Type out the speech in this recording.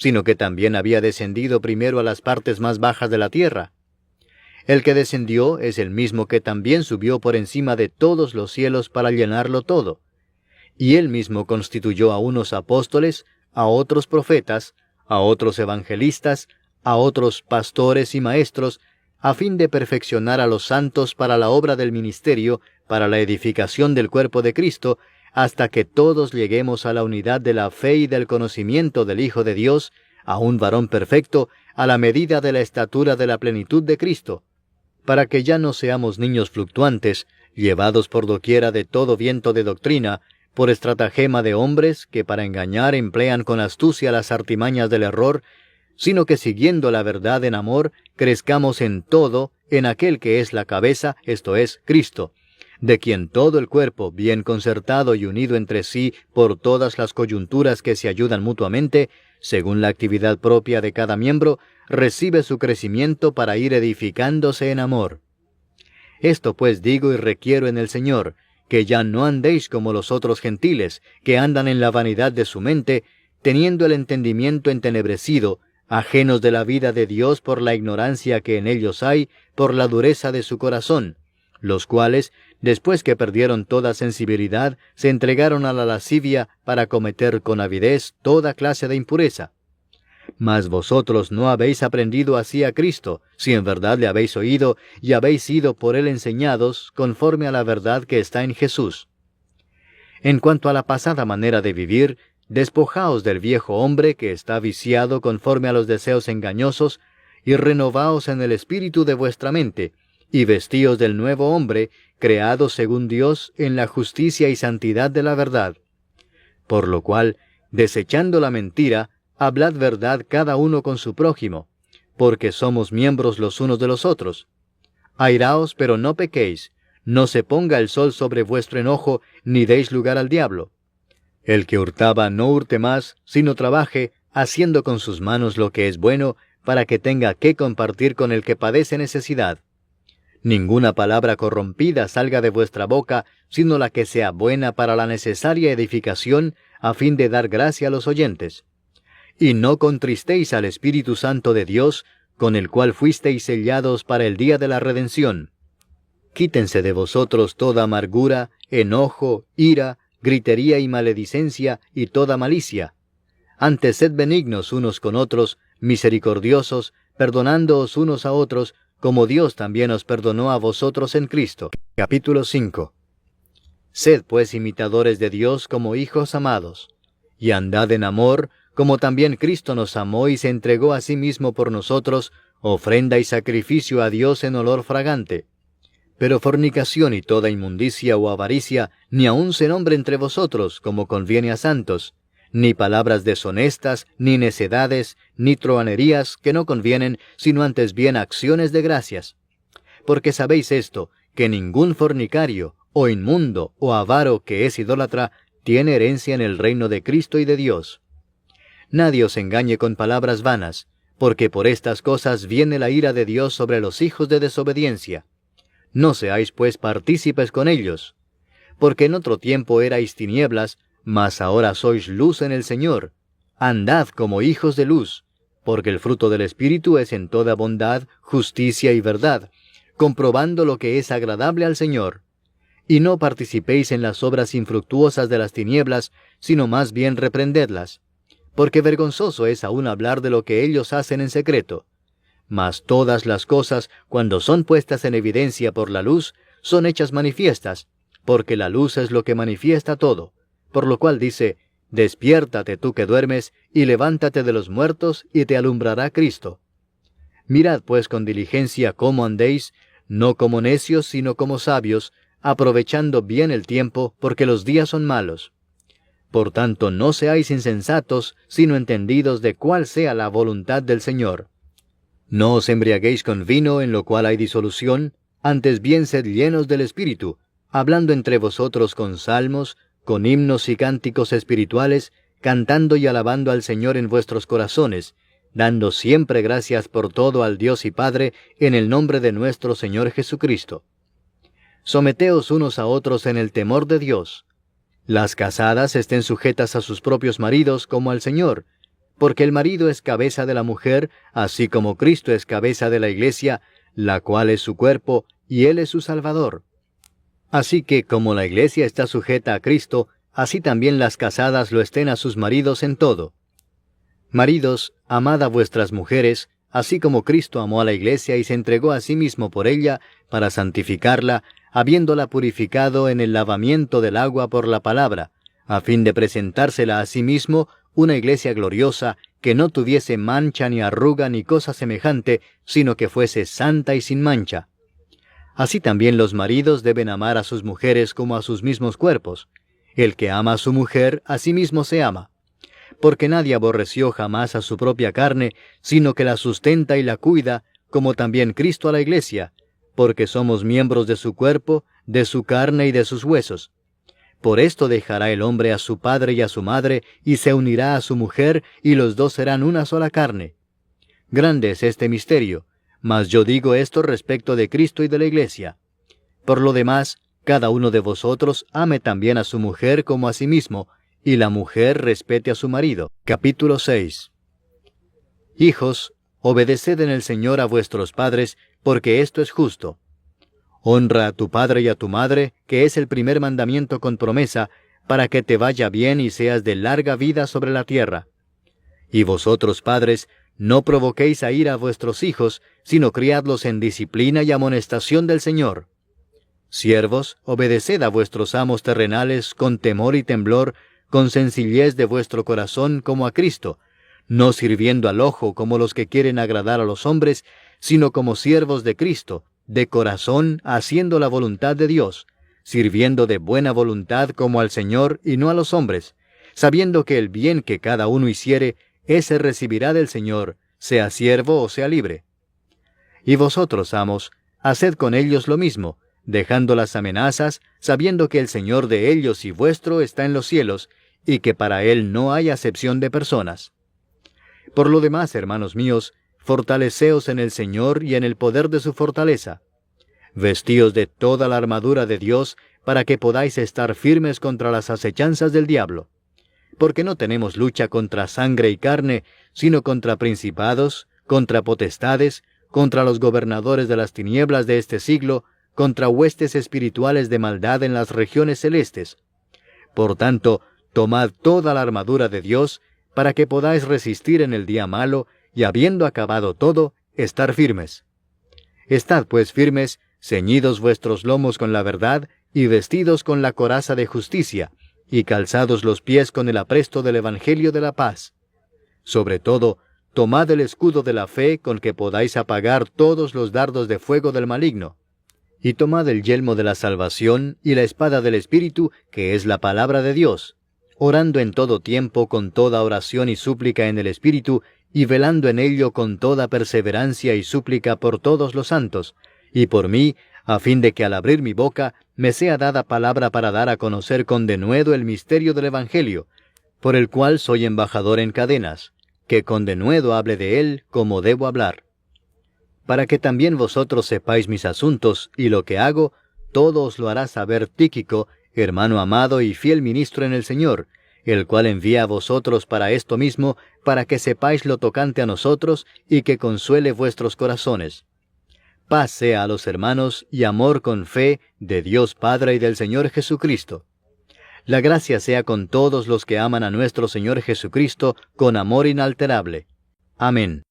sino que también había descendido primero a las partes más bajas de la tierra. El que descendió es el mismo que también subió por encima de todos los cielos para llenarlo todo. Y él mismo constituyó a unos apóstoles, a otros profetas, a otros evangelistas, a otros pastores y maestros, a fin de perfeccionar a los santos para la obra del ministerio, para la edificación del cuerpo de Cristo, hasta que todos lleguemos a la unidad de la fe y del conocimiento del Hijo de Dios, a un varón perfecto, a la medida de la estatura de la plenitud de Cristo, para que ya no seamos niños fluctuantes, llevados por doquiera de todo viento de doctrina, por estratagema de hombres que para engañar emplean con astucia las artimañas del error, sino que siguiendo la verdad en amor, crezcamos en todo, en aquel que es la cabeza, esto es, Cristo, de quien todo el cuerpo, bien concertado y unido entre sí por todas las coyunturas que se ayudan mutuamente, según la actividad propia de cada miembro, recibe su crecimiento para ir edificándose en amor. Esto pues digo y requiero en el Señor, que ya no andéis como los otros gentiles, que andan en la vanidad de su mente, teniendo el entendimiento entenebrecido, ajenos de la vida de Dios por la ignorancia que en ellos hay, por la dureza de su corazón, los cuales, después que perdieron toda sensibilidad, se entregaron a la lascivia para cometer con avidez toda clase de impureza. Mas vosotros no habéis aprendido así a Cristo, si en verdad le habéis oído y habéis sido por él enseñados, conforme a la verdad que está en Jesús. En cuanto a la pasada manera de vivir, despojaos del viejo hombre que está viciado conforme a los deseos engañosos, y renovaos en el espíritu de vuestra mente, y vestíos del nuevo hombre, creado según Dios en la justicia y santidad de la verdad. Por lo cual, desechando la mentira, hablad verdad cada uno con su prójimo, porque somos miembros los unos de los otros. Airaos, pero no pequéis, no se ponga el sol sobre vuestro enojo, ni deis lugar al diablo. El que hurtaba no hurte más, sino trabaje, haciendo con sus manos lo que es bueno, para que tenga que compartir con el que padece necesidad. Ninguna palabra corrompida salga de vuestra boca, sino la que sea buena para la necesaria edificación, a fin de dar gracia a los oyentes. Y no contristéis al Espíritu Santo de Dios, con el cual fuisteis sellados para el día de la redención. Quítense de vosotros toda amargura, enojo, ira, gritería y maledicencia, y toda malicia. Antes sed benignos unos con otros, misericordiosos, perdonándoos unos a otros, como Dios también os perdonó a vosotros en Cristo. Capítulo 5. Sed pues imitadores de Dios como hijos amados, y andad en amor, como también Cristo nos amó y se entregó a sí mismo por nosotros, ofrenda y sacrificio a Dios en olor fragante. Pero fornicación y toda inmundicia o avaricia, ni aun se nombre entre vosotros, como conviene a santos, ni palabras deshonestas, ni necedades, ni truhanerías que no convienen, sino antes bien acciones de gracias. Porque sabéis esto, que ningún fornicario, o inmundo, o avaro que es idólatra, tiene herencia en el reino de Cristo y de Dios. Nadie os engañe con palabras vanas, porque por estas cosas viene la ira de Dios sobre los hijos de desobediencia. No seáis pues partícipes con ellos, porque en otro tiempo erais tinieblas, mas ahora sois luz en el Señor. Andad como hijos de luz, porque el fruto del Espíritu es en toda bondad, justicia y verdad, comprobando lo que es agradable al Señor. Y no participéis en las obras infructuosas de las tinieblas, sino más bien reprendedlas, porque vergonzoso es aún hablar de lo que ellos hacen en secreto. Mas todas las cosas, cuando son puestas en evidencia por la luz, son hechas manifiestas, porque la luz es lo que manifiesta todo. Por lo cual dice, despiértate tú que duermes, y levántate de los muertos, y te alumbrará Cristo. Mirad pues con diligencia cómo andéis, no como necios, sino como sabios, aprovechando bien el tiempo, porque los días son malos. Por tanto, no seáis insensatos, sino entendidos de cuál sea la voluntad del Señor. No os embriaguéis con vino, en lo cual hay disolución, antes bien sed llenos del Espíritu, hablando entre vosotros con salmos, con himnos y cánticos espirituales, cantando y alabando al Señor en vuestros corazones, dando siempre gracias por todo al Dios y Padre, en el nombre de nuestro Señor Jesucristo. Someteos unos a otros en el temor de Dios. Las casadas estén sujetas a sus propios maridos como al Señor, porque el marido es cabeza de la mujer, así como Cristo es cabeza de la iglesia, la cual es su cuerpo, y Él es su Salvador. Así que, como la iglesia está sujeta a Cristo, así también las casadas lo estén a sus maridos en todo. Maridos, amad a vuestras mujeres, así como Cristo amó a la iglesia y se entregó a sí mismo por ella, para santificarla, habiéndola purificado en el lavamiento del agua por la palabra, a fin de presentársela a sí mismo una iglesia gloriosa, que no tuviese mancha ni arruga ni cosa semejante, sino que fuese santa y sin mancha. Así también los maridos deben amar a sus mujeres como a sus mismos cuerpos. El que ama a su mujer, a sí mismo se ama. Porque nadie aborreció jamás a su propia carne, sino que la sustenta y la cuida, como también Cristo a la iglesia, porque somos miembros de su cuerpo, de su carne y de sus huesos. Por esto dejará el hombre a su padre y a su madre, y se unirá a su mujer, y los dos serán una sola carne. Grande es este misterio, mas yo digo esto respecto de Cristo y de la iglesia. Por lo demás, cada uno de vosotros ame también a su mujer como a sí mismo, y la mujer respete a su marido. Capítulo 6. Hijos, obedeced en el Señor a vuestros padres, porque esto es justo. Honra a tu padre y a tu madre, que es el primer mandamiento con promesa, para que te vaya bien y seas de larga vida sobre la tierra. Y vosotros, padres, no provoquéis a ira a vuestros hijos, sino criadlos en disciplina y amonestación del Señor. Siervos, obedeced a vuestros amos terrenales con temor y temblor, con sencillez de vuestro corazón como a Cristo, no sirviendo al ojo como los que quieren agradar a los hombres, sino como siervos de Cristo, de corazón haciendo la voluntad de Dios, sirviendo de buena voluntad como al Señor y no a los hombres, sabiendo que el bien que cada uno hiciere, ese recibirá del Señor, sea siervo o sea libre. Y vosotros, amos, haced con ellos lo mismo, dejando las amenazas, sabiendo que el Señor de ellos y vuestro está en los cielos, y que para Él no hay acepción de personas. Por lo demás, hermanos míos, fortaleceos en el Señor y en el poder de su fortaleza. Vestíos de toda la armadura de Dios, para que podáis estar firmes contra las acechanzas del diablo. Porque no tenemos lucha contra sangre y carne, sino contra principados, contra potestades, contra los gobernadores de las tinieblas de este siglo, contra huestes espirituales de maldad en las regiones celestes. Por tanto, tomad toda la armadura de Dios, para que podáis resistir en el día malo, y habiendo acabado todo, estar firmes. Estad pues firmes, ceñidos vuestros lomos con la verdad, y vestidos con la coraza de justicia, y calzados los pies con el apresto del Evangelio de la paz. Sobre todo, tomad el escudo de la fe con que podáis apagar todos los dardos de fuego del maligno. Y tomad el yelmo de la salvación y la espada del Espíritu, que es la palabra de Dios, orando en todo tiempo con toda oración y súplica en el Espíritu, y velando en ello con toda perseverancia y súplica por todos los santos, y por mí, a fin de que al abrir mi boca me sea dada palabra para dar a conocer con denuedo el misterio del Evangelio, por el cual soy embajador en cadenas, que con denuedo hable de él como debo hablar. Para que también vosotros sepáis mis asuntos y lo que hago, todo os lo hará saber Tíquico, hermano amado y fiel ministro en el Señor, el cual envía a vosotros para esto mismo, para que sepáis lo tocante a nosotros y que consuele vuestros corazones. Paz sea a los hermanos y amor con fe de Dios Padre y del Señor Jesucristo. La gracia sea con todos los que aman a nuestro Señor Jesucristo con amor inalterable. Amén.